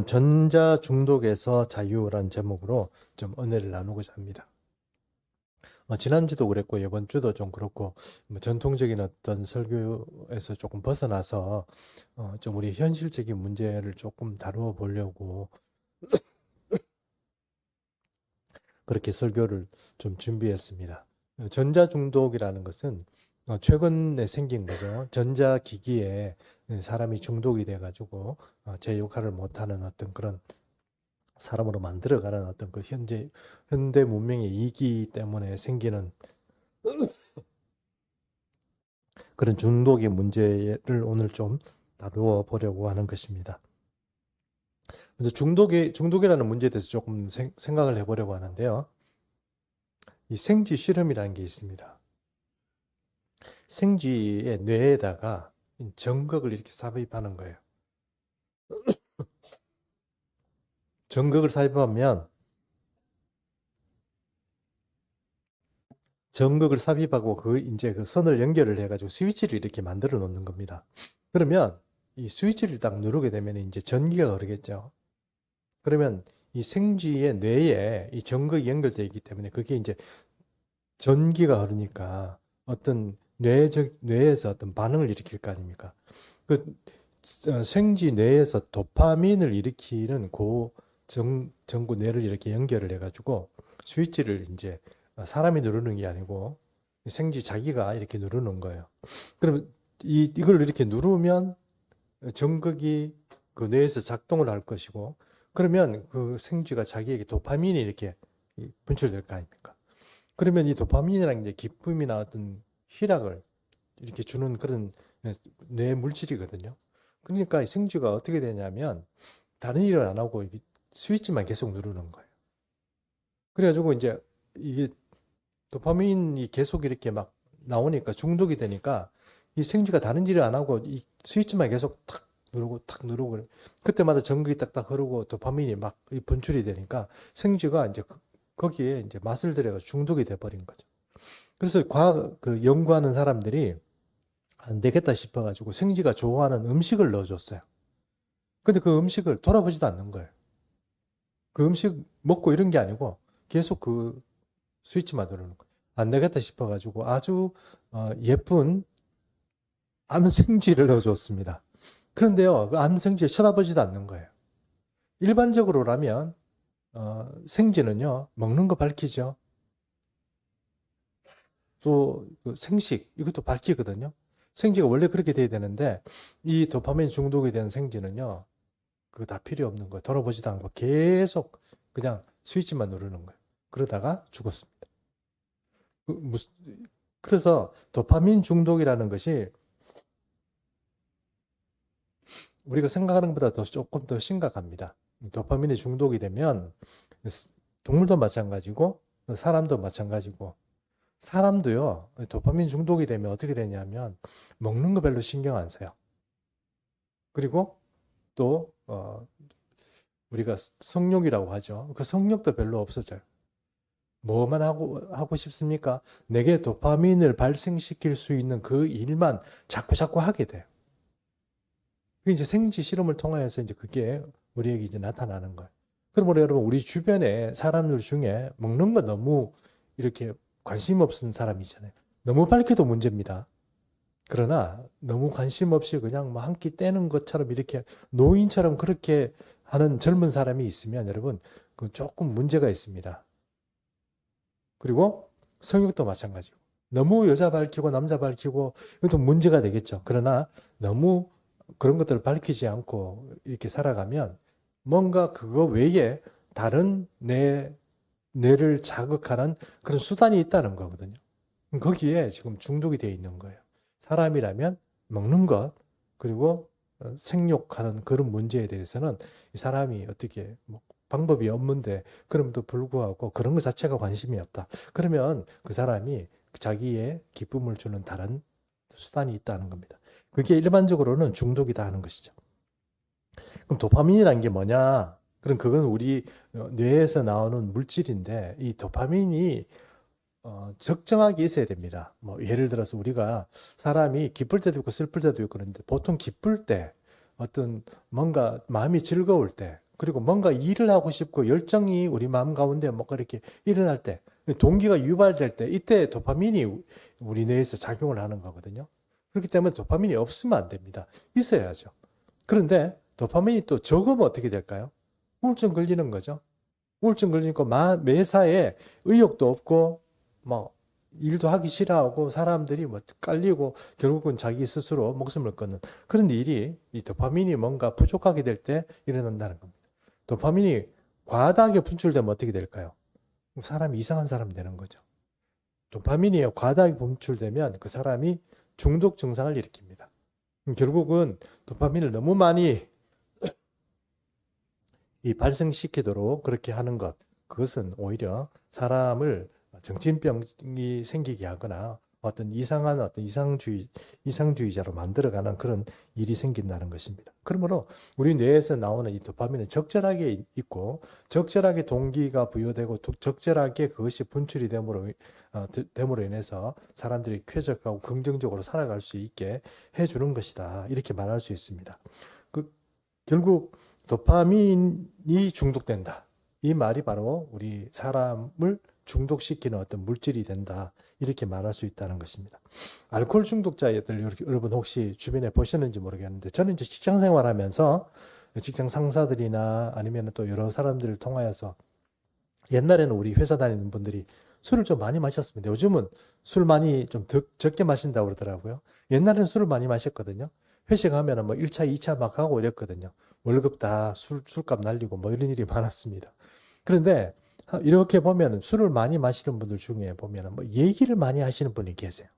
전자 중독에서 자유란 제목으로 좀 은혜를 나누고자 합니다. 지난주도 그랬고 이번 주도 좀 그렇고 전통적인 어떤 설교에서 조금 벗어나서 좀 우리 현실적인 문제를 조금 다루어 보려고 그렇게 설교를 좀 준비했습니다. 전자 중독이라는 것은 최근에 생긴 거죠. 전자기기에 사람이 중독이 돼가지고 제 역할을 못하는 어떤 그런 사람으로 만들어가는 어떤 그 현대 문명의 이기 때문에 생기는 그런 중독의 문제를 오늘 좀 다루어 보려고 하는 것입니다. 먼저 중독이라는 문제에 대해서 조금 생각을 해보려고 하는데요. 이 생쥐 실험이라는 게 있습니다. 생쥐의 뇌에다가 전극을 이렇게 삽입하는 거예요. 전극을 삽입하면 전극을 삽입하고 이제 그 선을 연결을 해가지고 스위치를 이렇게 만들어 놓는 겁니다. 그러면 이 스위치를 딱 누르게 되면 이제 전기가 흐르겠죠. 그러면 이 생쥐의 뇌에 이 전극이 연결되어 있기 때문에 그게 이제 전기가 흐르니까 어떤 뇌에서 어떤 반응을 일으킬 거 아닙니까? 그 생쥐 뇌에서 도파민을 일으키는 전구 뇌를 이렇게 연결을 해가지고 스위치를 이제 사람이 누르는 게 아니고 생쥐 자기가 이렇게 누르는 거예요. 그러면 이걸 이렇게 누르면 전극이 그 뇌에서 작동을 할 것이고, 그러면 그 생쥐가 자기에게 도파민이 이렇게 분출될 거 아닙니까? 그러면 이 도파민이라는 게 기쁨이나 어떤 희락을 이렇게 주는 그런 뇌 물질이거든요. 그러니까 이 생쥐가 어떻게 되냐면 다른 일을 안 하고 스위치만 계속 누르는 거예요. 그래가지고 이제 이게 도파민이 계속 이렇게 막 나오니까 중독이 되니까 이 생쥐가 다른 일을 안 하고 이 스위치만 계속 탁 누르고 탁 누르고 그때마다 전극이 딱딱 흐르고 도파민이 막 분출이 되니까 생쥐가 이제 거기에 이제 맛을 들여가 중독이 돼 버린 거죠. 그래서 연구하는 사람들이 안 되겠다 싶어가지고 생쥐가 좋아하는 음식을 넣어줬어요. 근데 그 음식을 돌아보지도 않는 거예요. 그 음식 먹고 이런 게 아니고 계속 그 스위치만 누르는 거예요. 안 되겠다 싶어가지고 아주 예쁜 암생쥐를 넣어줬습니다. 그런데요, 그 암생쥐를 쳐다보지도 않는 거예요. 일반적으로라면 생쥐는요 먹는 거 밝히죠. 또그 생식 이것도 밝히거든요. 생쥐가 원래 그렇게 돼야 되는데 이 도파민 중독이 된 생쥐는요 그거 다 필요 없는 거예요. 돌아보지도 않고 계속 그냥 스위치만 누르는 거예요. 그러다가 죽었습니다. 그래서 도파민 중독이라는 것이 우리가 생각하는 것보다 조금 더 심각합니다. 도파민이 중독이 되면 동물도 마찬가지고 사람도 마찬가지고, 사람도요 도파민 중독이 되면 어떻게 되냐면 먹는 거 별로 신경 안 써요. 그리고 또 우리가 성욕이라고 하죠. 그 성욕도 별로 없어져요. 뭐만 하고 싶습니까? 내게 도파민을 발생시킬 수 있는 그 일만 자꾸 하게 돼요. 그 이제 생쥐 실험을 통해서 이제 그게 우리에게 이제 나타나는 거예요. 그러므로 여러분, 우리 주변에 사람들 중에 먹는 거 너무 이렇게 관심 없는 사람이 있잖아요. 너무 밝혀도 문제입니다. 그러나 너무 관심 없이 그냥 뭐 한 끼 떼는 것처럼 이렇게 노인처럼 그렇게 하는 젊은 사람이 있으면 여러분, 그 조금 문제가 있습니다. 그리고 성욕도 마찬가지고. 너무 여자 밝히고 남자 밝히고 이것도 문제가 되겠죠. 그러나 너무 그런 것들을 밝히지 않고 이렇게 살아가면 뭔가 그거 외에 다른 뇌를 자극하는 그런 수단이 있다는 거거든요. 거기에 지금 중독이 되어 있는 거예요. 사람이라면 먹는 것, 그리고 생욕하는 그런 문제에 대해서는 이 사람이 어떻게 뭐 방법이 없는데 그럼에도 불구하고 그런 것 자체가 관심이 없다. 그러면 그 사람이 자기의 기쁨을 주는 다른 수단이 있다는 겁니다. 그게 일반적으로는 중독이다 하는 것이죠. 그럼 도파민이라는 게 뭐냐? 그럼 그건 우리 뇌에서 나오는 물질인데 이 도파민이 적정하게 있어야 됩니다. 뭐 예를 들어서 우리가 사람이 기쁠 때도 있고 슬플 때도 있고 그런데 보통 기쁠 때 어떤 뭔가 마음이 즐거울 때 그리고 뭔가 일을 하고 싶고 열정이 우리 마음 가운데 뭔가 이렇게 일어날 때, 동기가 유발될 때, 이때 도파민이 우리 뇌에서 작용을 하는 거거든요. 그렇기 때문에 도파민이 없으면 안 됩니다. 있어야죠. 그런데 도파민이 또 적으면 어떻게 될까요? 우울증 걸리는 거죠. 우울증 걸리니까 매사에 의욕도 없고, 뭐, 일도 하기 싫어하고, 사람들이 뭐 깔리고, 결국은 자기 스스로 목숨을 끊는 그런 일이 이 도파민이 뭔가 부족하게 될 때 일어난다는 겁니다. 도파민이 과다하게 분출되면 어떻게 될까요? 사람이 이상한 사람 되는 거죠. 도파민이 과다하게 분출되면 그 사람이 중독 증상을 일으킵니다. 결국은 도파민을 너무 많이 발생시키도록 그렇게 하는 것, 그것은 오히려 사람을 정신병이 생기게 하거나 어떤 이상주의자로 만들어가는 그런 일이 생긴다는 것입니다. 그러므로 우리 뇌에서 나오는 이 도파민은 적절하게 있고 적절하게 동기가 부여되고 적절하게 그것이 분출이 됨으로 인해서 사람들이 쾌적하고 긍정적으로 살아갈 수 있게 해주는 것이다. 이렇게 말할 수 있습니다. 결국 도파민이 중독된다. 이 말이 바로 우리 사람을 중독시키는 어떤 물질이 된다. 이렇게 말할 수 있다는 것입니다. 알코올 중독자들 여러분 혹시 주변에 보셨는지 모르겠는데 저는 이제 직장 생활하면서 직장 상사들이나 아니면 또 여러 사람들을 통하여서 옛날에는 우리 회사 다니는 분들이 술을 좀 많이 마셨습니다. 요즘은 술 많이 좀 적게 마신다고 그러더라고요. 옛날에는 술을 많이 마셨거든요. 회식하면 뭐 1차, 2차 막 하고 이랬거든요. 월급 다 술값 날리고 뭐 이런 일이 많았습니다. 그런데 이렇게 보면 술을 많이 마시는 분들 중에 보면 뭐 얘기를 많이 하시는 분이 계세요.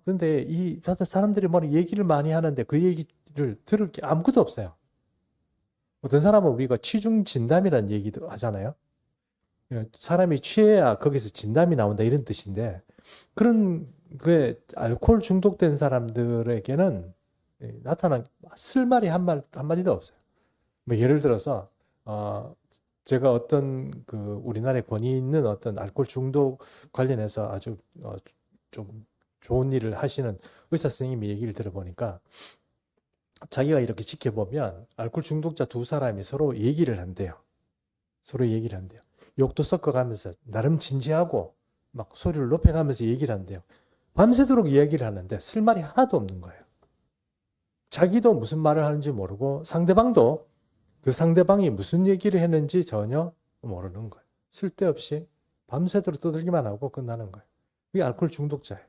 그런데 이 사람들이 뭐 얘기를 많이 하는데 그 얘기를 들을 게 아무것도 없어요. 어떤 사람은 우리가 취중 진담이라는 얘기도 하잖아요. 사람이 취해야 거기서 진담이 나온다 이런 뜻인데 그런 그 알코올 중독된 사람들에게는 나타난 쓸말이 한마디도 없어요. 뭐 예를 들어서 제가 어떤 그 우리나라에 권위 있는 어떤 알코올 중독 관련해서 아주 좀 좋은 일을 하시는 의사 선생님이 얘기를 들어보니까 자기가 이렇게 지켜보면 알코올 중독자 두 사람이 서로 얘기를 한대요. 서로 얘기를 한대요. 욕도 섞어가면서 나름 진지하고 막 소리를 높여가면서 얘기를 한대요. 밤새도록 이야기를 하는데 쓸말이 하나도 없는 거예요. 자기도 무슨 말을 하는지 모르고 상대방도 그 상대방이 무슨 얘기를 했는지 전혀 모르는 거예요. 쓸데없이 밤새도록 떠들기만 하고 끝나는 거예요. 그게 알코올 중독자예요.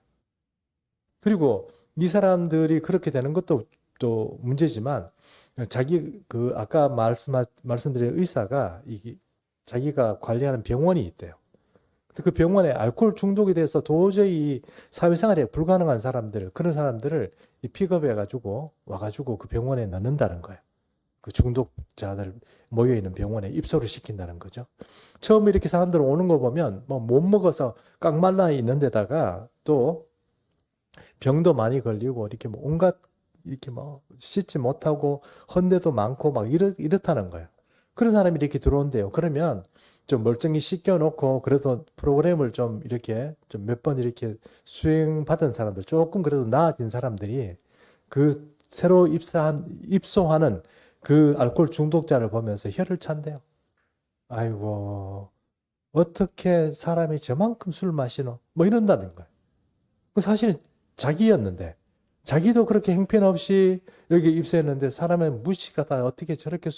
그리고 이 사람들이 그렇게 되는 것도 또 문제지만 자기 그 아까 말씀드린 의사가 자기가 관리하는 병원이 있대요. 그 병원에 알코올 중독에 대해서 도저히 사회생활에 불가능한 그런 사람들을 픽업해가지고 와가지고 그 병원에 넣는다는 거예요. 그 중독자들 모여있는 병원에 입소를 시킨다는 거죠. 처음에 이렇게 사람들 오는 거 보면 뭐 못 먹어서 깡말라 있는 데다가 또 병도 많이 걸리고 이렇게 뭐 온갖 이렇게 뭐 씻지 못하고 헌데도 많고 막 이렇다는 거예요. 그런 사람이 이렇게 들어온대요. 그러면 좀 멀쩡히 씻겨놓고 그래도 프로그램을 좀 이렇게 좀 몇 번 이렇게 수행받은 사람들, 조금 그래도 나아진 사람들이 그 새로 입소하는 그 알코올 중독자를 보면서 혀를 찬대요. 아이고, 어떻게 사람이 저만큼 술 마시노? 뭐 이런다는 거예요. 사실은 자기였는데, 자기도 그렇게 형편없이 여기 입소했는데 사람의 무시가 다 어떻게 저렇게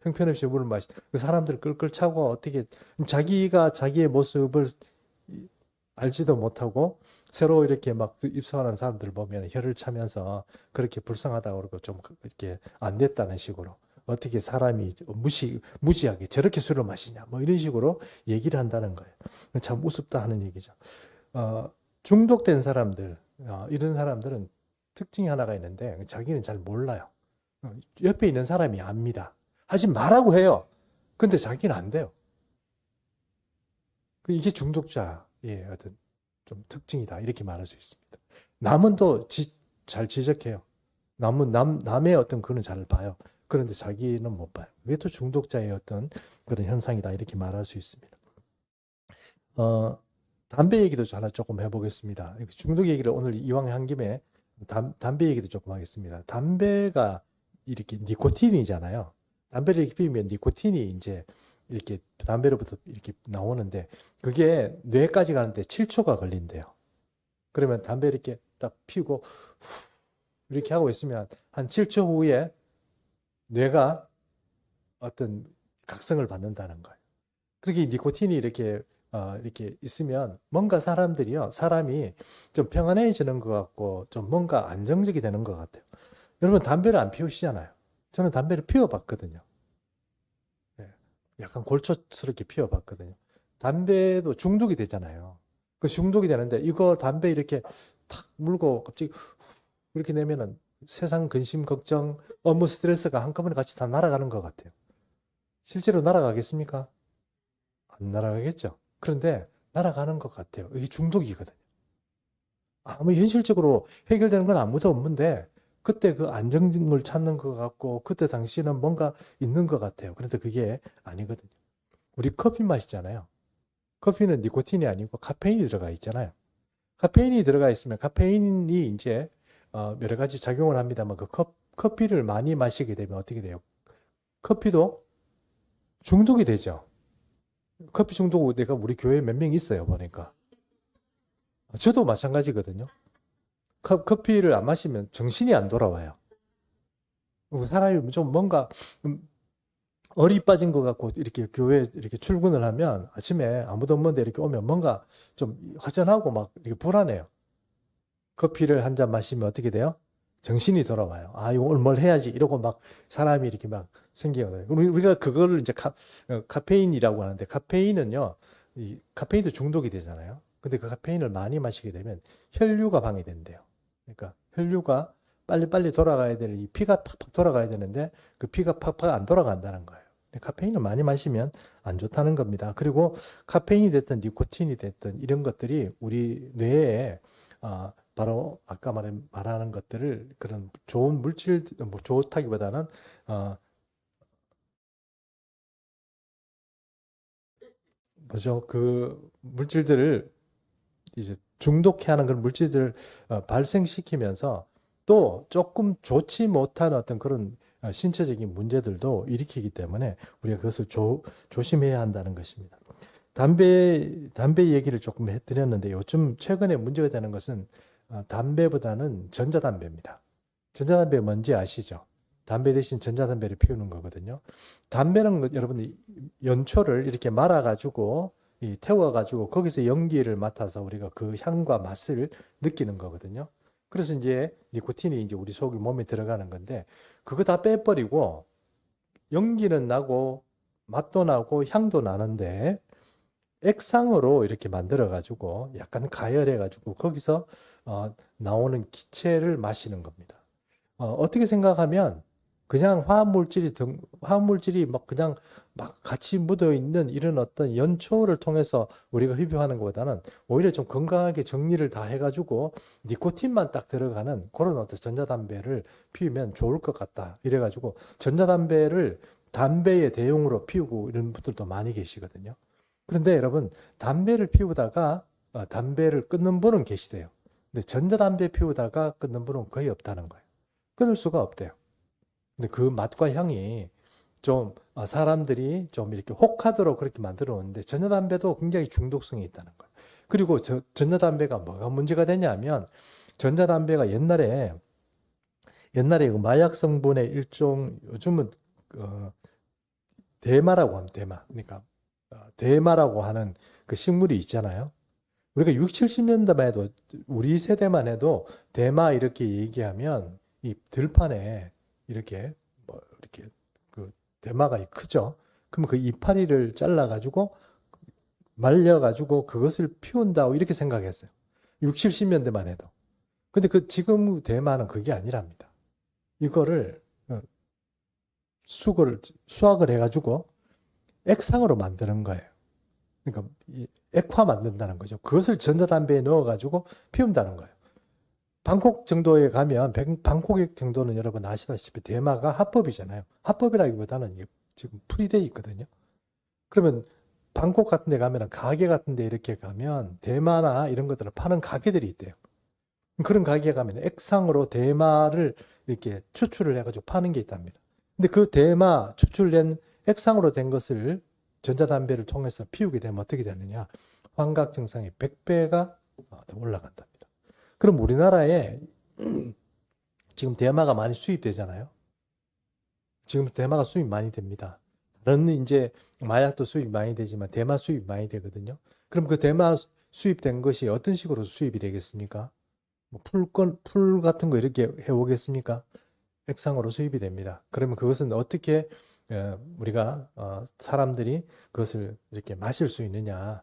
형편없이 물을 그 사람들 끌끌 차고 어떻게 자기가 자기의 모습을 알지도 못하고 새로 이렇게 막 입소하는 사람들을 보면 혀를 차면서 그렇게 불쌍하다고 그러고 좀 이렇게 안 됐다는 식으로 어떻게 사람이 무지하게 저렇게 술을 마시냐 뭐 이런 식으로 얘기를 한다는 거예요. 참 우습다 하는 얘기죠. 중독된 사람들 이런 사람들은 특징이 하나가 있는데 자기는 잘 몰라요. 옆에 있는 사람이 압니다. 하지 말라고 해요. 근데 자기는 안 돼요. 이게 중독자의 어떤 좀 특징이다. 이렇게 말할 수 있습니다. 남은 또 잘 지적해요. 남의 어떤 그는 잘 봐요. 그런데 자기는 못 봐요. 이게 또 중독자의 어떤 그런 현상이다. 이렇게 말할 수 있습니다. 담배 얘기도 하나 조금 해보겠습니다. 중독 얘기를 오늘 이왕 한 김에 담배 얘기도 조금 하겠습니다. 담배가 이렇게 니코틴이잖아요. 담배를 이렇게 피우면 니코틴이 이제 이렇게 담배로부터 이렇게 나오는데 그게 뇌까지 가는데 7초가 걸린대요. 그러면 담배를 이렇게 딱 피우고 이렇게 하고 있으면 한 7초 후에 뇌가 어떤 각성을 받는다는 거예요. 그렇게 니코틴이 이렇게 있으면 뭔가 사람이 좀 평안해지는 것 같고 좀 뭔가 안정적이 되는 것 같아요. 여러분 담배를 안 피우시잖아요. 저는 담배를 피워봤거든요. 약간 골초스럽게 피워봤거든요. 담배도 중독이 되잖아요. 그 중독이 되는데 이거 담배 이렇게 탁 물고 갑자기 이렇게 내면은 세상 근심, 걱정, 업무 스트레스가 한꺼번에 같이 다 날아가는 것 같아요. 실제로 날아가겠습니까? 안 날아가겠죠. 그런데 날아가는 것 같아요. 이게 중독이거든요. 아무 현실적으로 해결되는 건 아무도 없는데 그때 그 안정을 찾는 것 같고 그때 당시에는 뭔가 있는 것 같아요. 그런데 그게 아니거든요. 우리 커피 마시잖아요. 커피는 니코틴이 아니고 카페인이 들어가 있잖아요. 카페인이 들어가 있으면 카페인이 이제 여러 가지 작용을 합니다만 그 커피를 많이 마시게 되면 어떻게 돼요? 커피도 중독이 되죠. 커피 중독 내가 우리 교회에 몇 명 있어요, 보니까. 저도 마찬가지거든요. 커피를 안 마시면 정신이 안 돌아와요. 사람이 좀 뭔가 얼이 빠진 것 같고 이렇게 교회 이렇게 출근을 하면 아침에 아무도 없는데 이렇게 오면 뭔가 좀 허전하고 막 이렇게 불안해요. 커피를 한 잔 마시면 어떻게 돼요? 정신이 돌아와요. 아, 이거 오늘 뭘 해야지. 이러고 막 사람이 이렇게 막 생기거든요. 우리가 그거를 이제 카페인이라고 하는데 카페인은요, 이 카페인도 중독이 되잖아요. 근데 그 카페인을 많이 마시게 되면 혈류가 방해된대요. 그러니까 혈류가 빨리빨리 돌아가야 될 이 피가 팍팍 돌아가야 되는데 그 피가 팍팍 안 돌아간다는 거예요. 카페인을 많이 마시면 안 좋다는 겁니다. 그리고 카페인이 됐든 니코틴이 됐든 이런 것들이 우리 뇌에 바로 아까 말하는 것들을 그런 좋은 물질, 뭐 좋다기보다는 뭐죠? 그 물질들을 이제 중독해 하는 그런 물질들을 발생시키면서 또 조금 좋지 못한 어떤 그런 신체적인 문제들도 일으키기 때문에 우리가 그것을 조심해야 한다는 것입니다. 담배 얘기를 조금 해드렸는데 요즘 최근에 문제가 되는 것은 담배보다는 전자담배입니다. 전자담배 뭔지 아시죠? 담배 대신 전자담배를 피우는 거거든요. 담배는 여러분 연초를 이렇게 말아가지고 태워가지고 거기서 연기를 맡아서 우리가 그 향과 맛을 느끼는 거거든요. 그래서 이제 니코틴이 이제 우리 속에 몸에 들어가는 건데 그거 다 빼버리고 연기는 나고 맛도 나고 향도 나는데 액상으로 이렇게 만들어 가지고 약간 가열해 가지고 거기서 나오는 기체를 마시는 겁니다. 어떻게 생각하면 그냥 화합물질이 막 그냥 막 같이 묻어 있는 이런 어떤 연초를 통해서 우리가 흡입하는 것보다는 오히려 좀 건강하게 정리를 다 해가지고 니코틴만 딱 들어가는 그런 어떤 전자담배를 피우면 좋을 것 같다. 이래가지고 전자담배를 담배의 대용으로 피우고 이런 분들도 많이 계시거든요. 그런데 여러분 담배를 피우다가 담배를 끊는 분은 계시대요. 근데 전자담배 피우다가 끊는 분은 거의 없다는 거예요. 끊을 수가 없대요. 근데 그 맛과 향이 좀 사람들이 좀 이렇게 혹하도록 그렇게 만들어 놓는데 전자담배도 굉장히 중독성이 있다는 거예요. 그리고 전자담배가 뭐가 문제가 되냐면 전자담배가 옛날에 그 마약 성분의 일종 요즘은 대마라고 합니다. 대마. 그러니까 대마라고 하는 그 식물이 있잖아요. 우리가 6, 70년대만 해도 우리 세대만 해도 대마 이렇게 얘기하면 이 들판에 이렇게 뭐 이렇게 그 대마가 크죠. 그러면 그 이파리를 잘라 가지고 말려 가지고 그것을 피운다고 이렇게 생각했어요. 6, 70년대만 해도. 근데 그 지금 대마는 그게 아니랍니다. 이거를 수확을 해 가지고 액상으로 만드는 거예요. 그러니까 액화 만든다는 거죠. 그것을 전자담배에 넣어가지고 피운다는 거예요. 방콕 정도에 가면 방콕 정도는 여러분 아시다시피 대마가 합법이잖아요. 합법이라기보다는 이게 지금 풀이돼 있거든요. 그러면 방콕 같은 데 가면 가게 같은 데 이렇게 가면 대마나 이런 것들을 파는 가게들이 있대요. 그런 가게에 가면 액상으로 대마를 이렇게 추출을 해가지고 파는 게 있답니다. 근데 그 대마 추출된 액상으로 된 것을 전자담배를 통해서 피우게 되면 어떻게 되느냐? 환각 증상이 100배가 더 올라간답니다. 그럼 우리나라에 지금 대마가 많이 수입되잖아요. 지금 대마가 수입 많이 됩니다. 다른 이제 마약도 수입 많이 되지만 대마 수입 많이 되거든요. 그럼 그 대마 수입된 것이 어떤 식으로 수입이 되겠습니까? 뭐 풀 같은 거 이렇게 해오겠습니까? 액상으로 수입이 됩니다. 그러면 그것은 어떻게 우리가 사람들이 그것을 이렇게 마실 수 있느냐?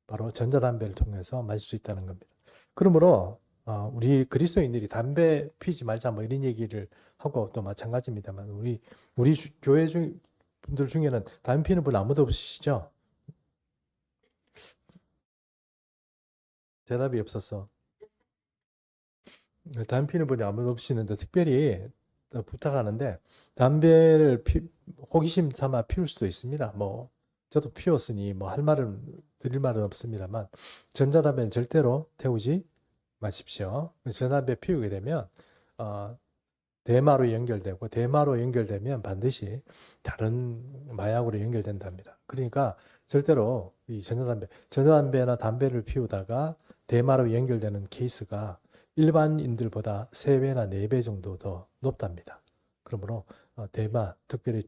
바로 전자담배를 통해서 마실 수 있다는 겁니다. 그러므로 우리 그리스도인들이 담배 피지 말자 뭐 이런 얘기를 하고 또 마찬가지입니다만 우리 교회 분들 중에는 담배 피는 분 아무도 없으시죠? 대답이 없었어. 담배 피는 분이 아무도 없으시는데 특별히 부탁하는데 담배를 호기심 삼아 피울 수도 있습니다. 뭐 저도 피웠으니 뭐 할 말은 드릴 말은 없습니다만 전자담배는 절대로 태우지 마십시오. 전자담배 피우게 되면 대마로 연결되고 대마로 연결되면 반드시 다른 마약으로 연결된답니다. 그러니까 절대로 이 전자담배나 담배를 피우다가 대마로 연결되는 케이스가 일반인들보다 3배나 4배 정도 더 높답니다. 그러므로 대마, 특별히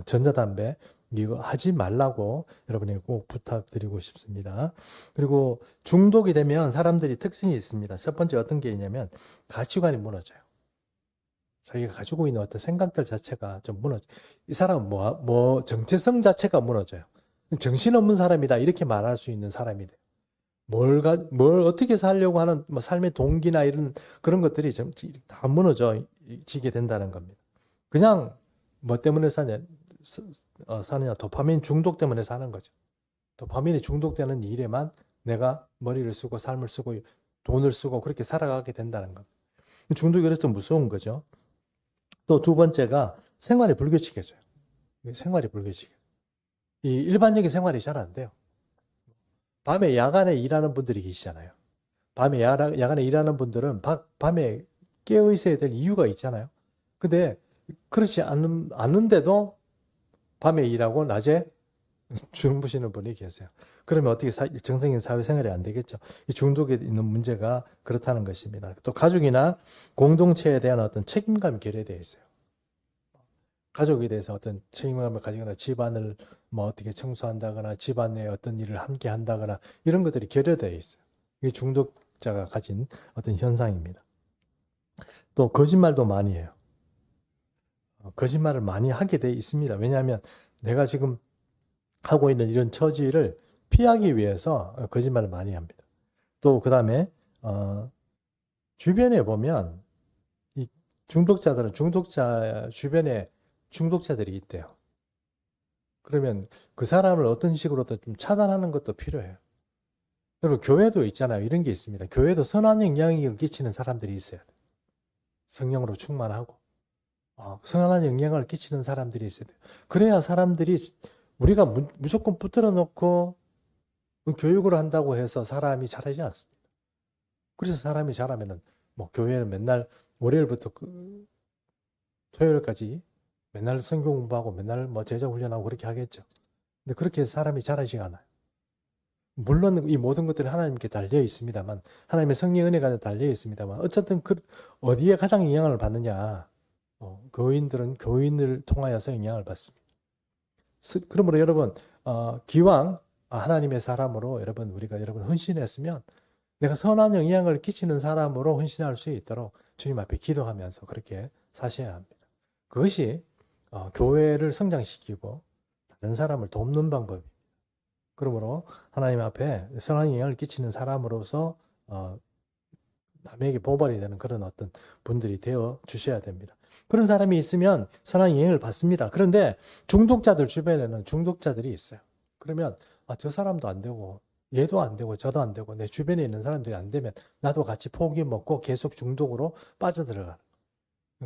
전자담배 이거 하지 말라고 여러분에게 꼭 부탁드리고 싶습니다. 그리고 중독이 되면 사람들이 특징이 있습니다. 첫 번째 어떤 게 있냐면 가치관이 무너져요. 자기가 가지고 있는 어떤 생각들 자체가 좀 무너져. 이 사람은 뭐 정체성 자체가 무너져요. 정신없는 사람이다 이렇게 말할 수 있는 사람이 돼요. 뭘 어떻게 살려고 하는 뭐 삶의 동기나 이런 그런 것들이 다 무너지게 된다는 겁니다. 그냥 뭐 때문에 사느냐 도파민 중독 때문에 사는 거죠. 도파민이 중독되는 일에만 내가 머리를 쓰고 삶을 쓰고 돈을 쓰고 그렇게 살아가게 된다는 겁니다. 중독이 그래서 무서운 거죠. 또 두 번째가 생활이 불규칙해져요. 생활이 불규칙해요. 이 일반적인 생활이 잘 안 돼요. 밤에 야간에 일하는 분들이 계시잖아요. 밤에 야간에 일하는 분들은 밤에 깨어 있어야 될 이유가 있잖아요. 근데 그렇지 않는데도 밤에 일하고 낮에 주무시는 분이 계세요. 그러면 어떻게 정상적인 사회생활이 안 되겠죠. 이 중독에 있는 문제가 그렇다는 것입니다. 또 가족이나 공동체에 대한 어떤 책임감이 결여되어 있어요. 가족에 대해서 어떤 책임감을 가지거나 집안을 뭐 어떻게 청소한다거나 집안의 어떤 일을 함께 한다거나 이런 것들이 결여되어 있어요. 이게 중독자가 가진 어떤 현상입니다. 또 거짓말도 많이 해요. 거짓말을 많이 하게 돼 있습니다. 왜냐하면 내가 지금 하고 있는 이런 처지를 피하기 위해서 거짓말을 많이 합니다. 또 그 다음에 주변에 보면 이 중독자들은 주변에 중독자들이 있대요. 그러면 그 사람을 어떤 식으로든 좀 차단하는 것도 필요해요. 여러분 교회도 있잖아요. 이런 게 있습니다. 교회도 선한 영향을 끼치는 사람들이 있어요. 성령으로 충만하고 선한 영향을 끼치는 사람들이 있어야 돼요. 그래야 사람들이 우리가 무조건 붙들어 놓고 교육을 한다고 해서 사람이 잘하지 않습니다. 그래서 사람이 잘하면은 뭐 교회는 맨날 월요일부터 토요일까지 맨날 성경 공부하고 맨날 뭐 제자 훈련하고 그렇게 하겠죠. 근데 그렇게 해서 사람이 잘하지가 않아요. 물론 이 모든 것들이 하나님께 달려 있습니다만 하나님의 성령 은혜가 달려 있습니다만 어쨌든 어디에 가장 영향을 받느냐. 교인들은 교인을 통하여서 영향을 받습니다. 그러므로 여러분 기왕 하나님의 사람으로 우리가 헌신했으면 내가 선한 영향을 끼치는 사람으로 헌신할 수 있도록 주님 앞에 기도하면서 그렇게 사셔야 합니다. 그것이 교회를 성장시키고 다른 사람을 돕는 방법입니다. 그러므로 하나님 앞에 선한 영향을 끼치는 사람으로서 남에게 보발이 되는 그런 어떤 분들이 되어 주셔야 됩니다. 그런 사람이 있으면 선한 영향을 받습니다. 그런데 중독자들 주변에는 중독자들이 있어요. 그러면 저 사람도 안 되고 얘도 안 되고 저도 안 되고 내 주변에 있는 사람들이 안 되면 나도 같이 포기 먹고 계속 중독으로 빠져들어가는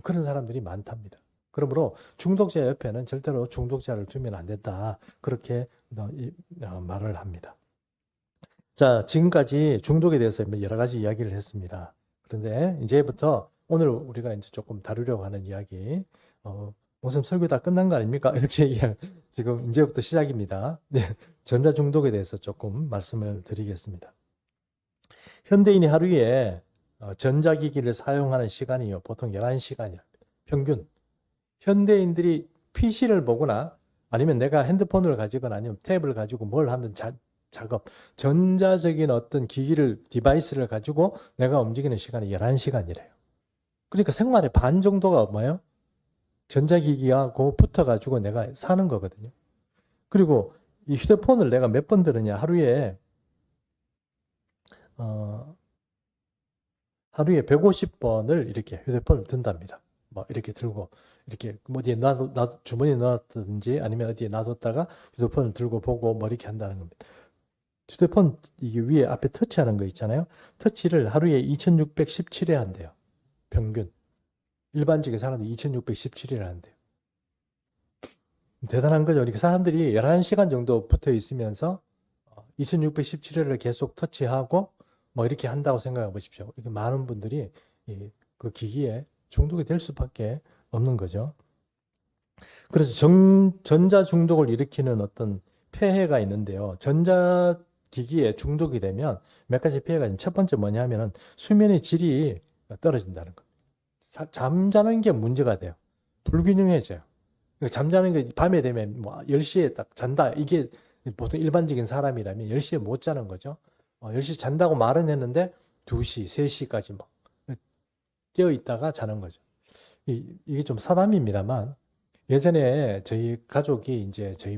그런 사람들이 많답니다. 그러므로 중독자 옆에는 절대로 중독자를 두면 안 된다. 그렇게 말을 합니다. 자, 지금까지 중독에 대해서 여러 가지 이야기를 했습니다. 그런데 이제부터 오늘 우리가 이제 조금 다루려고 하는 이야기, 목사님 설교 다 끝난 거 아닙니까? 이렇게 얘기하는 지금 이제부터 시작입니다. 네, 전자중독에 대해서 조금 말씀을 드리겠습니다. 현대인이 하루에 전자기기를 사용하는 시간이요. 보통 11시간이야. 평균. 현대인들이 PC를 보거나 아니면 내가 핸드폰을 가지거나 아니면 탭을 가지고 뭘 하는 작업, 전자적인 어떤 기기를, 디바이스를 가지고 내가 움직이는 시간이 11시간이래요. 그러니까 생활의 반 정도가 뭐예요? 전자기기하고 붙어가지고 내가 사는 거거든요. 그리고 이 휴대폰을 내가 몇 번 들으냐. 하루에 150번을 이렇게 휴대폰을 든답니다. 뭐 이렇게 들고 이렇게 뭐 어디에 주머니에 넣었든지 아니면 어디에 놔뒀다가 휴대폰을 들고 보고 뭐 이렇게 한다는 겁니다. 휴대폰 이게 위에 앞에 터치하는 거 있잖아요. 터치를 하루에 2617회 한대요. 평균. 일반적인 사람들이 2617회를 한대요. 대단한 거죠. 이렇게 사람들이 11시간 정도 붙어 있으면서 2617회를 계속 터치하고 뭐 이렇게 한다고 생각해 보십시오. 이렇게 많은 분들이 그 기기에 중독이 될 수밖에 없는 거죠. 그래서 전자 중독을 일으키는 어떤 폐해가 있는데요. 전자기기에 중독이 되면 몇 가지 폐해가 있는 첫 번째 뭐냐면은 수면의 질이 떨어진다는 거. 잠자는 게 문제가 돼요. 불균형해져요. 잠자는 게 밤에 되면 뭐 10시에 딱 잔다. 이게 보통 일반적인 사람이라면 10시에 못 자는 거죠. 10시 잔다고 말은 했는데 2시, 3시까지 막 깨어 있다가 자는 거죠. 이게 좀 사담입니다만 예전에 저희 가족이 이제 저희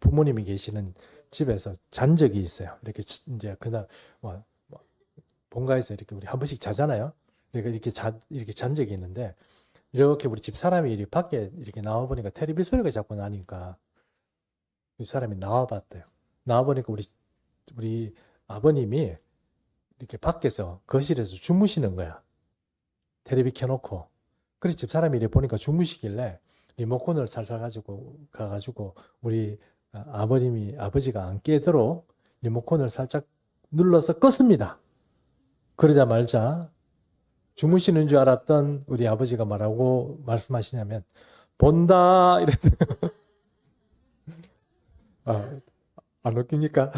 부모님이 계시는 집에서 잔 적이 있어요. 이렇게 이제 그날 본가에서 이렇게 우리 한 번씩 자잖아요. 그러니까 이렇게 잔 적이 있는데 이렇게 우리 집 사람이 이렇게 밖에 이렇게 나와 보니까 텔레비 소리가 자꾸 나니까 그 사람이 나와 봤대요. 나와 보니까 우리 아버님이 이렇게 밖에서 거실에서 주무시는 거야. 텔레비 켜놓고. 그래서 집 사람이 이렇게 보니까 주무시길래 리모컨을 살살 가가지고 우리 아버지가 안 깨도록 리모컨을 살짝 눌러서 껐습니다. 그러자마자 주무시는 줄 알았던 우리 아버지가 뭐라고 말씀하시냐면 본다 이랬어요. 안 웃깁니까?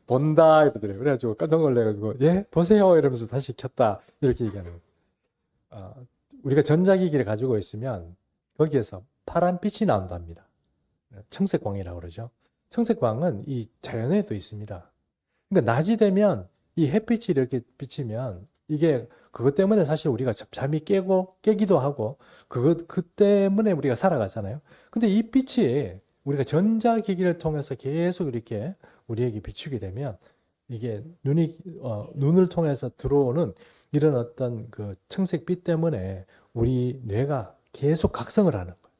본다 이러더래요. 그래가지고 깜짝 놀래가지고 예 보세요 이러면서 다시 켰다 이렇게 얘기하는 거예요. 우리가 전자기기를 가지고 있으면 거기에서 파란 빛이 나온답니다. 청색광이라고 그러죠. 청색광은 이 자연에도 있습니다. 그러니까 낮이 되면 이 햇빛이 이렇게 비치면 이게 그것 때문에 사실 우리가 잠이 깨기도 하고 그 때문에 우리가 살아가잖아요. 근데 이 빛이 우리가 전자기기를 통해서 계속 이렇게 우리에게 비추게 되면 이게 눈을 통해서 들어오는 이런 어떤 그 청색빛 때문에 우리 뇌가 계속 각성을 하는 거예요.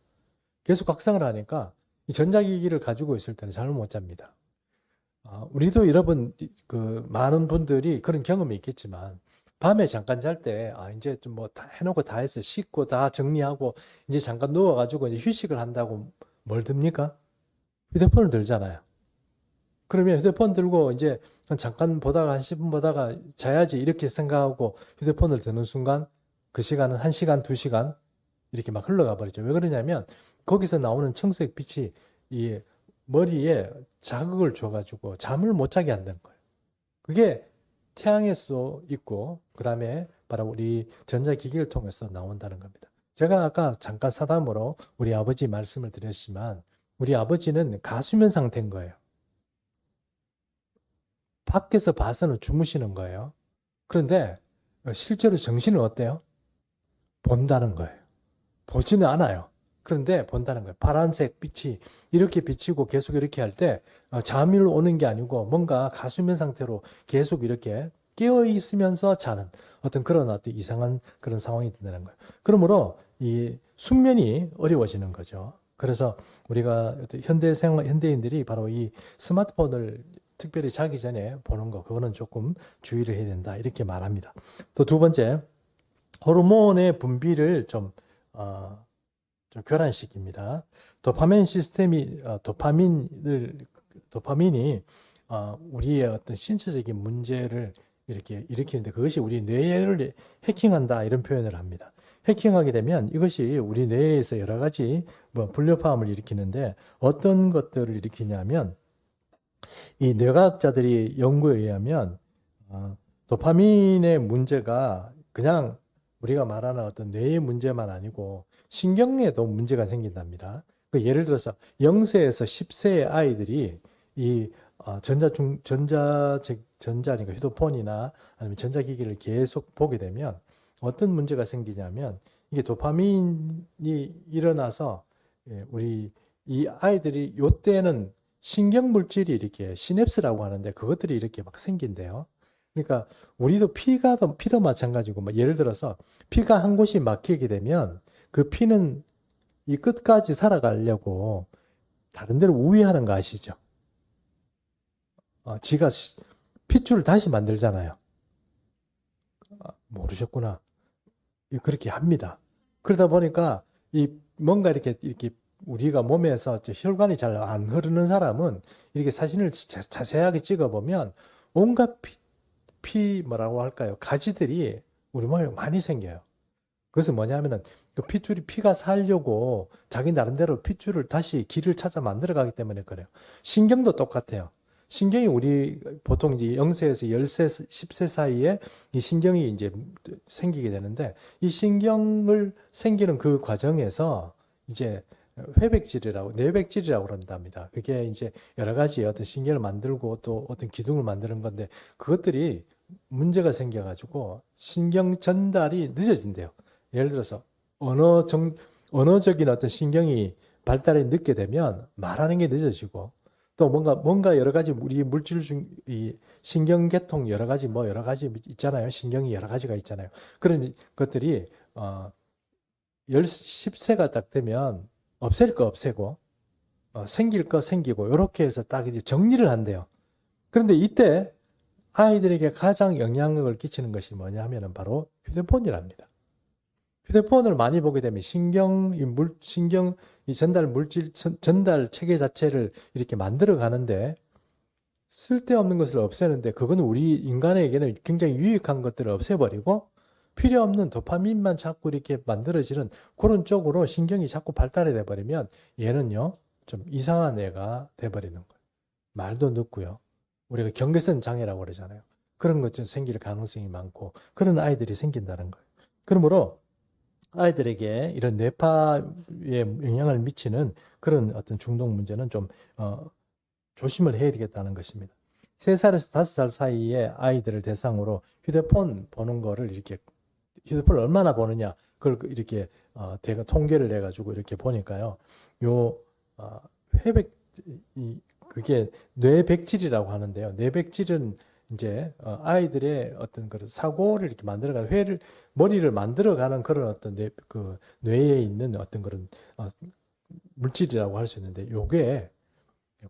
계속 각성을 하니까 이 전자기기를 가지고 있을 때는 잠을 못 잡니다. 우리도 여러분 많은 분들이 그런 경험이 있겠지만 밤에 잠깐 잘 때 이제 좀 뭐 다 해놓고 다 해서 씻고 다 정리하고 이제 잠깐 누워가지고 이제 휴식을 한다고 뭘 듭니까? 휴대폰을 들잖아요. 그러면 휴대폰 들고 이제 잠깐 보다가 한 10분 보다가 자야지 이렇게 생각하고 휴대폰을 드는 순간 그 시간은 1시간, 2시간 이렇게 막 흘러가 버리죠. 왜 그러냐면 거기서 나오는 청색 빛이 이 머리에 자극을 줘가지고 잠을 못 자게 한다는 거예요. 그게 태양에서 있고 그 다음에 바로 우리 전자기기를 통해서 나온다는 겁니다. 제가 아까 잠깐 사담으로 우리 아버지 말씀을 드렸지만 우리 아버지는 가수면 상태인 거예요. 밖에서 봐서는 주무시는 거예요. 그런데 실제로 정신은 어때요? 본다는 거예요. 보지는 않아요. 그런데 본다는 거예요. 파란색 빛이 이렇게 비치고 계속 이렇게 할 때 잠이 오는 게 아니고 뭔가 가수면 상태로 계속 이렇게 깨어 있으면서 자는 어떤 이상한 그런 상황이 된다는 거예요. 그러므로 이 숙면이 어려워지는 거죠. 그래서 우리가 현대인들이 바로 이 스마트폰을 특별히 자기 전에 보는 거, 그거는 조금 주의를 해야 된다. 이렇게 말합니다. 또 두 번째, 호르몬의 분비를 좀 교란시킵니다. 도파민이 우리의 어떤 신체적인 문제를 이렇게 일으키는데 그것이 우리 뇌를 해킹한다 이런 표현을 합니다. 해킹하게 되면 이것이 우리 뇌에서 여러 가지 뭐 불협화음을 일으키는데 어떤 것들을 일으키냐면 이 뇌과학자들이 연구에 의하면 도파민의 문제가 그냥 우리가 말하는 어떤 뇌의 문제만 아니고 신경에도 문제가 생긴답니다. 그 예를 들어서 0세에서 10세의 아이들이 이 그러니까 휴대폰이나 아니면 전자기기를 계속 보게 되면 어떤 문제가 생기냐면 이게 도파민이 일어나서 우리 이 아이들이 요때는 신경 물질이 이렇게 시냅스라고 하는데 그것들이 이렇게 막 생긴대요. 그러니까 우리도 피도 마찬가지고 뭐 예를 들어서 피가 한 곳이 막히게 되면 그 피는 이 끝까지 살아가려고 다른 데로 우회하는 거 아시죠? 지가 핏줄을 다시 만들잖아요. 모르셨구나. 그렇게 합니다. 그러다 보니까 이 뭔가 이렇게 우리가 몸에서 혈관이 잘 안 흐르는 사람은 이렇게 사진을 자세하게 찍어보면 온갖 뭐라고 할까요? 가지들이 우리 몸에 많이 생겨요. 그래서 뭐냐면은 그 피가 살려고 자기 나름대로 핏줄을 다시 길을 찾아 만들어 가기 때문에 그래요. 신경도 똑같아요. 신경이 우리 보통 이제 0세에서 10세, 10세 사이에 이 신경이 이제 생기게 되는데 이 신경을 생기는 그 과정에서 이제 뇌백질이라고 그런답니다. 그게 이제 여러 가지 어떤 신경을 만들고 또 어떤 기둥을 만드는 건데 그것들이 문제가 생겨가지고 신경 전달이 늦어진대요. 예를 들어서 언어적인 어떤 신경이 발달이 늦게 되면 말하는 게 늦어지고 또 뭔가 여러 가지 우리 물질 이 신경계통 여러 가지 있잖아요. 신경이 여러 가지가 있잖아요. 그런 것들이 10세가 딱 되면 없앨 거 없애고 생길 거 생기고 이렇게 해서 딱 이제 정리를 한대요. 그런데 이때 아이들에게 가장 영향력을 끼치는 것이 뭐냐 하면은 바로 휴대폰이랍니다. 휴대폰을 많이 보게 되면 신경 이 전달 체계 자체를 이렇게 만들어 가는데 쓸데없는 것을 없애는데 그거는 우리 인간에게는 굉장히 유익한 것들을 없애버리고 필요 없는 도파민만 자꾸 이렇게 만들어지는 그런 쪽으로 신경이 자꾸 발달이 돼버리면 얘는요 좀 이상한 애가 돼버리는 거예요. 말도 늦고요. 우리가 경계선 장애라고 그러잖아요. 그런 것좀 생길 가능성이 많고 그런 아이들이 생긴다는 거예요. 그러므로 아이들에게 이런 뇌파에 영향을 미치는 그런 어떤 중독 문제는 좀 조심을 해야 되겠다는 것입니다. 3살에서 5살 사이의 아이들을 대상으로 휴대폰 보는 거를 이렇게 휴대폰을 얼마나 보느냐 그걸 이렇게 대가 통계를 내 가지고 이렇게 보니까요. 그게 뇌백질이라고 하는데요. 뇌백질은 이제 아이들의 어떤 그런 사고를 이렇게 만들어가는 머리를 만들어가는 그런 어떤 뇌에 있는 어떤 그런 물질이라고 할 수 있는데 요게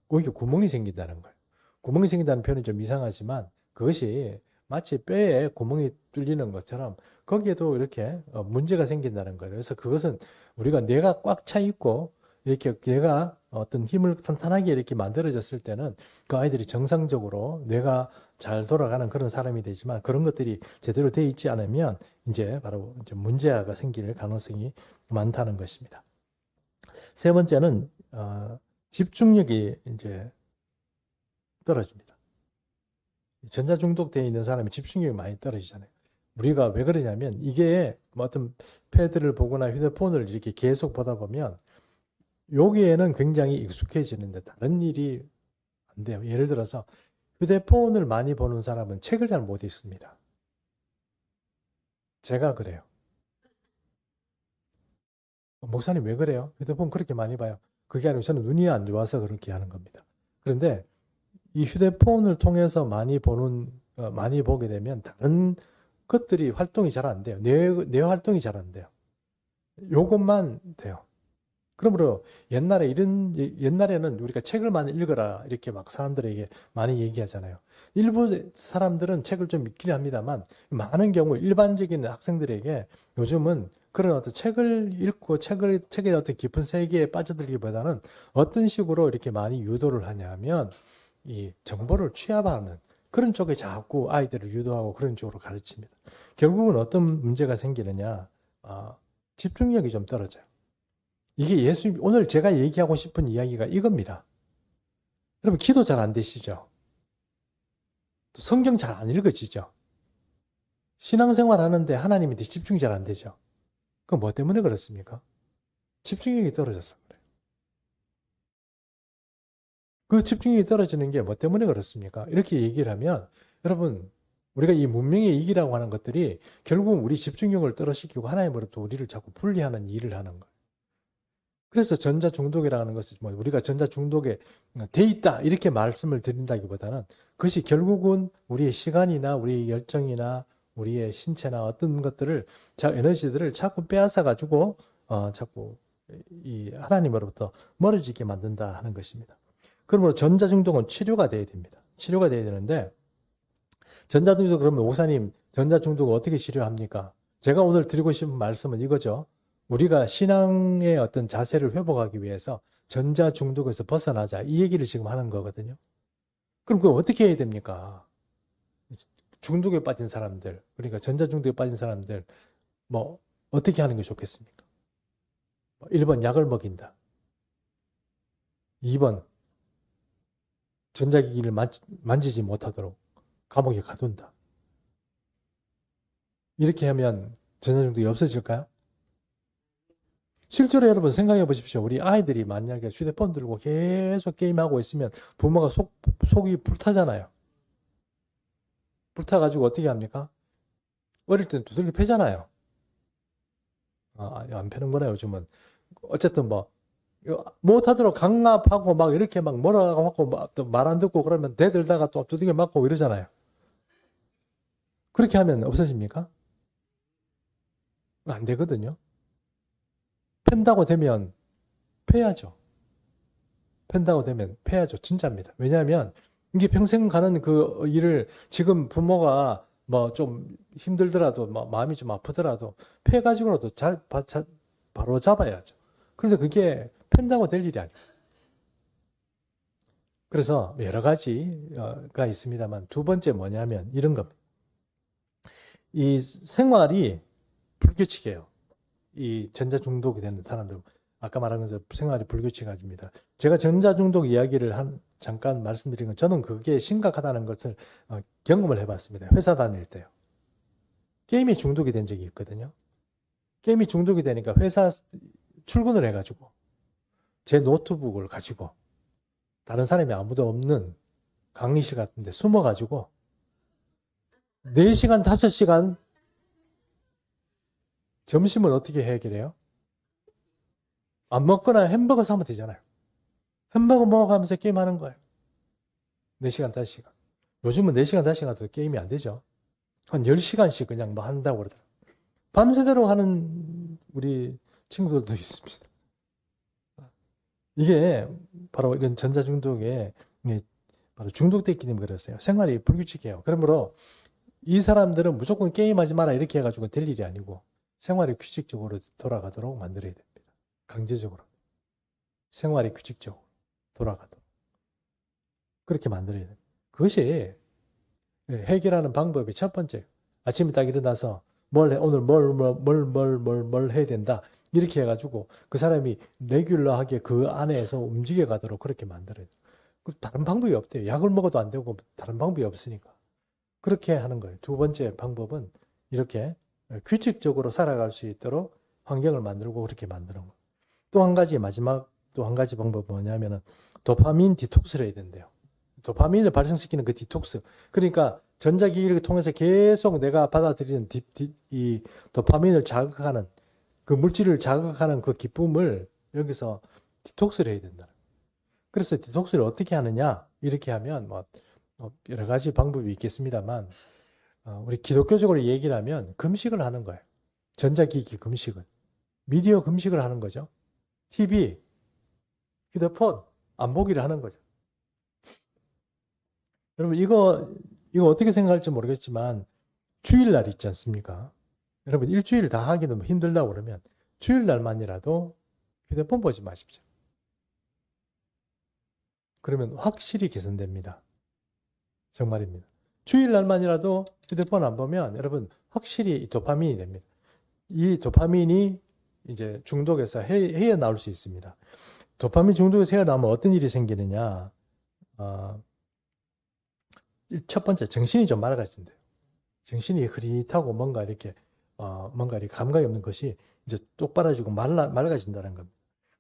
거기에 구멍이 생긴다는 거예요. 구멍이 생긴다는 표현이 좀 이상하지만 그것이 마치 뼈에 구멍이 뚫리는 것처럼 거기에도 이렇게 문제가 생긴다는 거예요. 그래서 그것은 우리가 뇌가 꽉 차 있고 이렇게 뇌가 어떤 힘을 탄탄하게 이렇게 만들어졌을 때는 그 아이들이 정상적으로 뇌가 잘 돌아가는 그런 사람이 되지만 그런 것들이 제대로 되어 있지 않으면 이제 바로 이제 문제가 생길 가능성이 많다는 것입니다. 세 번째는 집중력이 이제 떨어집니다. 전자중독되어 있는 사람이 집중력이 많이 떨어지잖아요. 우리가 왜 그러냐면 이게 어떤 패드를 보거나 휴대폰을 이렇게 계속 보다 보면 여기에는 굉장히 익숙해지는데 다른 일이 안 돼요. 예를 들어서 휴대폰을 많이 보는 사람은 책을 잘 못 읽습니다. 제가 그래요. 목사님 왜 그래요? 휴대폰 그렇게 많이 봐요. 그게 아니고 저는 눈이 안 좋아서 그렇게 하는 겁니다. 그런데 이 휴대폰을 통해서 많이 보게 되면 다른 것들이 활동이 잘 안 돼요. 뇌 활동이 잘 안 돼요. 요것만 돼요. 그러므로 옛날에는 우리가 책을 많이 읽어라 이렇게 막 사람들에게 많이 얘기하잖아요. 일부 사람들은 책을 좀 읽긴 합니다만 많은 경우 일반적인 학생들에게 요즘은 그런 어떤 책을 읽고 책의 어떤 깊은 세계에 빠져들기보다는 어떤 식으로 이렇게 많이 유도를 하냐면 이 정보를 취합하는 그런 쪽에 자꾸 아이들을 유도하고 그런 쪽으로 가르칩니다. 결국은 어떤 문제가 생기느냐? 집중력이 좀 떨어져요. 이게 예수님, 오늘 제가 얘기하고 싶은 이야기가 이겁니다. 여러분, 기도 잘 안 되시죠? 또 성경 잘 안 읽어지죠? 신앙생활 하는데 하나님한테 집중이 잘 안 되죠? 그건 뭐 때문에 그렇습니까? 집중력이 떨어져서 그래요. 그 집중력이 떨어지는 게 뭐 때문에 그렇습니까? 이렇게 얘기를 하면 여러분, 우리가 이 문명의 이기라고 하는 것들이 결국 우리 집중력을 떨어지키고 하나님으로부터 우리를 자꾸 분리하는 일을 하는 거예요. 그래서 전자중독이라는 것은 뭐 우리가 전자중독에 돼 있다 이렇게 말씀을 드린다기보다는 그것이 결국은 우리의 시간이나 우리의 열정이나 우리의 신체나 어떤 것들을 에너지들을 자꾸 빼앗아 가지고 자꾸 이 하나님으로부터 멀어지게 만든다 하는 것입니다. 그러므로 전자중독은 치료가 돼야 됩니다. 치료가 돼야 되는데 전자중독 그러면 목사님 전자중독을 어떻게 치료합니까? 제가 오늘 드리고 싶은 말씀은 이거죠. 우리가 신앙의 어떤 자세를 회복하기 위해서 전자중독에서 벗어나자 이 얘기를 지금 하는 거거든요. 그럼 그거 어떻게 해야 됩니까? 중독에 빠진 사람들, 그러니까 전자중독에 빠진 사람들 뭐 어떻게 하는 게 좋겠습니까? 1번 약을 먹인다. 2번 전자기기를 만지지 못하도록 감옥에 가둔다. 이렇게 하면 전자중독이 없어질까요? 실제로 여러분 생각해 보십시오. 우리 아이들이 만약에 휴대폰 들고 계속 게임하고 있으면 부모가 속이 불타잖아요. 불타가지고 어떻게 합니까? 어릴 때는 두들겨 패잖아요. 안 패는 거나 요즘은. 어쨌든 뭐 못하도록 강압하고 막 이렇게 막 뭐라고 하고 또 말 안 듣고 그러면 대들다가 또 두들겨 맞고 이러잖아요. 그렇게 하면 없어집니까? 안 되거든요. 팬다고 되면 패야죠. 팬다고 되면 패야죠. 진짜입니다. 왜냐하면 이게 평생 가는 그 일을 지금 부모가 뭐 좀 힘들더라도 마음이 좀 아프더라도 패가지고라도 바로 잡아야죠. 그래서 그게 팬다고 될 일이 아니에요. 그래서 여러 가지가 있습니다만 두 번째 뭐냐면 이런 겁니다. 이 생활이 불규칙해요. 이 전자중독이 되는 사람들, 아까 말한 것처럼 생활이 불규칙해집니다. 제가 전자중독 이야기를 잠깐 말씀드린 건 저는 그게 심각하다는 것을 경험을 해봤습니다. 회사 다닐 때요. 게임에 중독이 된 적이 있거든요. 게임이 중독이 되니까 회사 출근을 해가지고 제 노트북을 가지고 다른 사람이 아무도 없는 강의실 같은 데 숨어가지고 4시간, 5시간 점심은 어떻게 해결해요? 안 먹거나 햄버거 사면 되잖아요. 햄버거 먹어가면서 게임하는 거예요. 4시간, 5시간. 요즘은 4시간, 5시간도 게임이 안 되죠. 한 10시간씩 그냥 뭐 한다고 그러더라고요. 밤새도록 하는 우리 친구들도 있습니다. 이게 바로 이런 전자중독에 바로 중독됐기 때문에 그랬어요. 생활이 불규칙해요. 그러므로 이 사람들은 무조건 게임하지 마라 이렇게 해가지고 될 일이 아니고 생활이 규칙적으로 돌아가도록 만들어야 됩니다. 강제적으로. 생활이 규칙적으로 돌아가도록. 그렇게 만들어야 됩니다. 그것이 해결하는 방법이 첫 번째. 아침에 딱 일어나서 오늘 뭘 해야 된다. 이렇게 해가지고 그 사람이 레귤러하게 그 안에서 움직여 가도록 그렇게 만들어야 돼요. 다른 방법이 없대요. 약을 먹어도 안 되고 다른 방법이 없으니까. 그렇게 하는 거예요. 두 번째 방법은 이렇게 규칙적으로 살아갈 수 있도록 환경을 만들고 그렇게 만드는 거예요. 또 한 가지 마지막 또 한 가지 방법은 뭐냐면은 도파민 디톡스를 해야 된대요. 도파민을 발생시키는 그 디톡스. 그러니까 전자기기를 통해서 계속 내가 받아들이는 이 도파민을 자극하는 그 물질을 자극하는 그 기쁨을 여기서 디톡스를 해야 된다. 그래서 디톡스를 어떻게 하느냐? 이렇게 하면 뭐 여러 가지 방법이 있겠습니다만 우리 기독교적으로 얘기를 하면 금식을 하는 거예요. 전자기기 금식을. 미디어 금식을 하는 거죠. TV, 휴대폰 안 보기를 하는 거죠. 여러분 이거 어떻게 생각할지 모르겠지만 주일날 있지 않습니까? 여러분 일주일 다 하기는 힘들다고 그러면 주일날만이라도 휴대폰 보지 마십시오. 그러면 확실히 개선됩니다. 정말입니다. 주일날만이라도 휴대폰 안 보면 여러분 확실히 도파민이 됩니다. 이 도파민이 이제 중독에서 헤어나올 수 있습니다. 도파민 중독에서 헤어나오면 어떤 일이 생기느냐? 첫 번째, 정신이 좀 맑아진대요. 정신이 흐릿하고 뭔가 이렇게 감각이 없는 것이 이제 똑바라지고 맑아진다는 겁니다.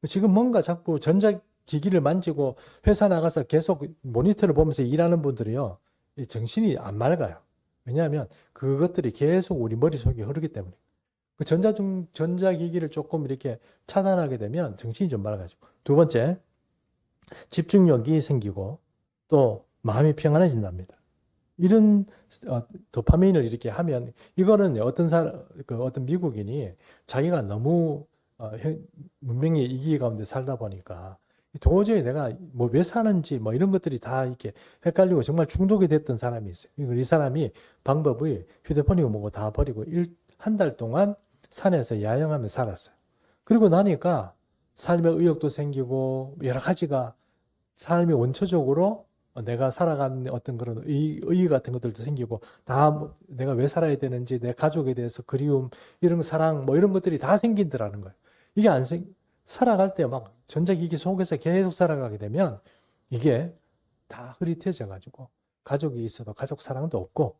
지금 뭔가 자꾸 전자기기를 만지고 회사 나가서 계속 모니터를 보면서 일하는 분들이요, 이 정신이 안 맑아요. 왜냐하면 그것들이 계속 우리 머릿속에 흐르기 때문에. 그 전자기기를 조금 이렇게 차단하게 되면 정신이 좀 맑아지고. 두 번째, 집중력이 생기고 또 마음이 평안해진답니다. 이런 도파민을 이렇게 하면, 이거는 어떤 미국인이 자기가 너무 문명의 이기 가운데 살다 보니까 도저히 내가 뭐 왜 사는지 뭐 이런 것들이 다 이렇게 헷갈리고 정말 중독이 됐던 사람이 있어요. 이 사람이 방법을 휴대폰이고 뭐고 다 버리고 한 달 동안 산에서 야영하며 살았어요. 그리고 나니까 삶의 의욕도 생기고 여러 가지가 삶이 원초적으로 내가 살아가는 어떤 그런 의의 같은 것들도 생기고, 다 내가 왜 살아야 되는지, 내 가족에 대해서 그리움, 이런 사랑, 뭐 이런 것들이 다 생긴다라는 거예요. 이게 살아갈 때 막 전자기기 속에서 계속 살아가게 되면 이게 다 흐릿해져 가지고 가족이 있어도 가족 사랑도 없고,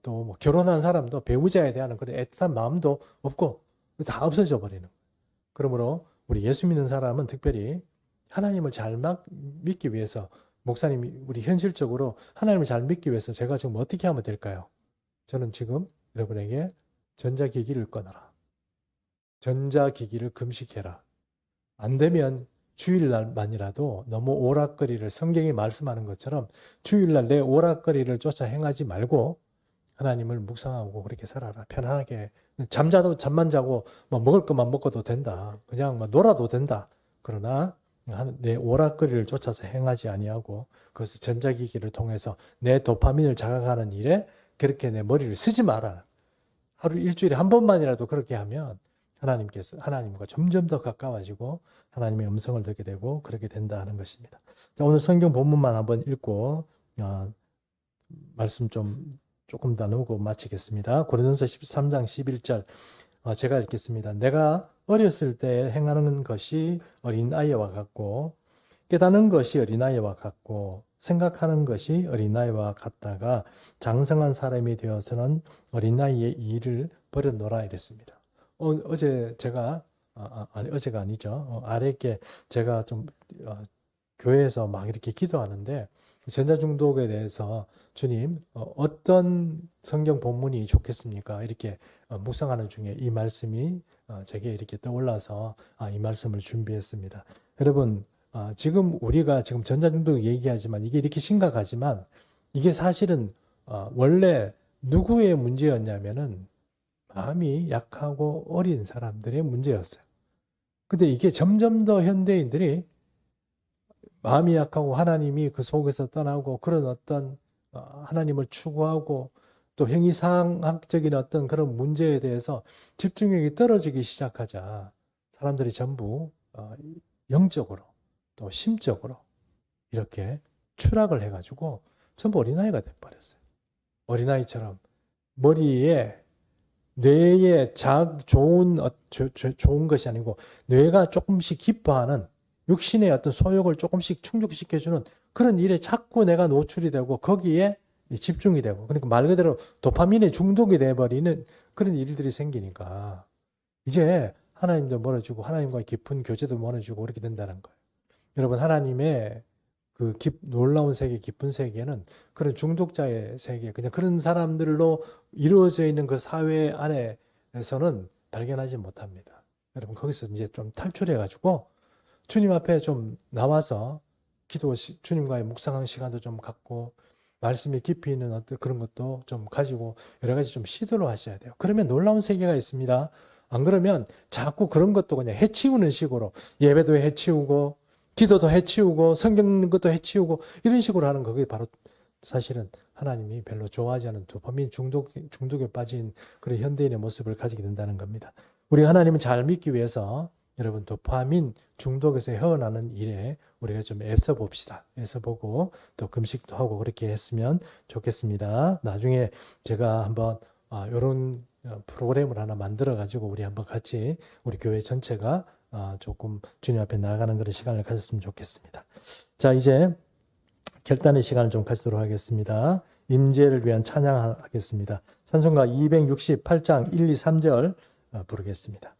또 뭐 결혼한 사람도 배우자에 대한 그런 애틋한 마음도 없고 다 없어져 버리는 거예요. 그러므로 우리 예수 믿는 사람은 특별히 하나님을 잘 믿기 위해서, 목사님이 우리 현실적으로 하나님을 잘 믿기 위해서 제가 지금 어떻게 하면 될까요? 저는 지금 여러분에게 전자기기를 꺼놔라. 전자기기를 금식해라. 안 되면 주일날만이라도 너무 오락거리를, 성경이 말씀하는 것처럼 주일날 내 오락거리를 쫓아 행하지 말고 하나님을 묵상하고 그렇게 살아라. 편안하게. 잠만 자고 뭐 먹을 것만 먹어도 된다. 그냥 뭐 놀아도 된다. 그러나 내 오락거리를 쫓아서 행하지 아니하고 그것을 전자기기를 통해서 내 도파민을 자극하는 일에 그렇게 내 머리를 쓰지 마라. 하루 일주일에 한 번만이라도 그렇게 하면 하나님과 점점 더 가까워지고 하나님의 음성을 듣게 되고 그렇게 된다 하는 것입니다. 자, 오늘 성경 본문만 한번 읽고 말씀 조금 나누고 마치겠습니다. 고린도서 13장 11절 제가 읽겠습니다. 내가 어렸을 때 행하는 것이 어린아이와 같고 깨닫는 것이 어린아이와 같고 생각하는 것이 어린아이와 같다가 장성한 사람이 되어서는 어린아이의 일을 버려놓으라 이랬습니다. 어제 제가 아니 어제가 아니죠. 아래께 제가 좀 교회에서 막 이렇게 기도하는데 전자중독에 대해서 주님 어떤 성경 본문이 좋겠습니까? 이렇게 묵상하는 중에 이 말씀이 제게 이렇게 떠올라서 이 말씀을 준비했습니다. 여러분 지금 우리가 지금 전자중독 얘기하지만 이게 이렇게 심각하지만 이게 사실은 원래 누구의 문제였냐면은 마음이 약하고 어린 사람들의 문제였어요. 근데 이게 점점 더 현대인들이 마음이 약하고 하나님이 그 속에서 떠나고 그런 어떤 하나님을 추구하고 또 행위상학적인 어떤 그런 문제에 대해서 집중력이 떨어지기 시작하자 사람들이 전부 영적으로 또 심적으로 이렇게 추락을 해가지고 전부 어린아이가 돼버렸어요. 어린아이처럼 머리에 뇌에 좋은 것이 아니고 뇌가 조금씩 기뻐하는 육신의 어떤 소욕을 조금씩 충족시켜주는 그런 일에 자꾸 내가 노출이 되고 거기에 집중이 되고, 그러니까 말 그대로 도파민에 중독이 돼버리는 그런 일들이 생기니까 이제 하나님도 멀어지고 하나님과의 깊은 교제도 멀어지고 그렇게 된다는 거예요. 여러분 하나님의 그 놀라운 세계, 깊은 세계는 그런 중독자의 세계, 그냥 그런 사람들로 이루어져 있는 그 사회 안에서는 발견하지 못합니다. 여러분 거기서 이제 좀 탈출해가지고 주님 앞에 좀 나와서 주님과의 묵상하는 시간도 좀 갖고 말씀이 깊이 있는 어떤 그런 것도 좀 가지고 여러 가지 좀 시도를 하셔야 돼요. 그러면 놀라운 세계가 있습니다. 안 그러면 자꾸 그런 것도 그냥 해치우는 식으로 예배도 해치우고 기도도 해치우고 성경 읽는 것도 해치우고 이런 식으로 하는 그게 바로 사실은 하나님이 별로 좋아하지 않은 도파민 중독에 빠진 그런 현대인의 모습을 가지게 된다는 겁니다. 우리 하나님을 잘 믿기 위해서 여러분 도파민 중독에서 헤어나는 일에 우리가 좀 애써 봅시다. 애써 보고 또 금식도 하고 그렇게 했으면 좋겠습니다. 나중에 제가 한번 이런 프로그램을 하나 만들어 가지고 우리 한번 같이 우리 교회 전체가 조금 주님 앞에 나아가는 그런 시간을 가졌으면 좋겠습니다. 자, 이제 결단의 시간을 좀 가지도록 하겠습니다. 임재를 위한 찬양하겠습니다. 찬송가 268장 1, 2, 3절 부르겠습니다.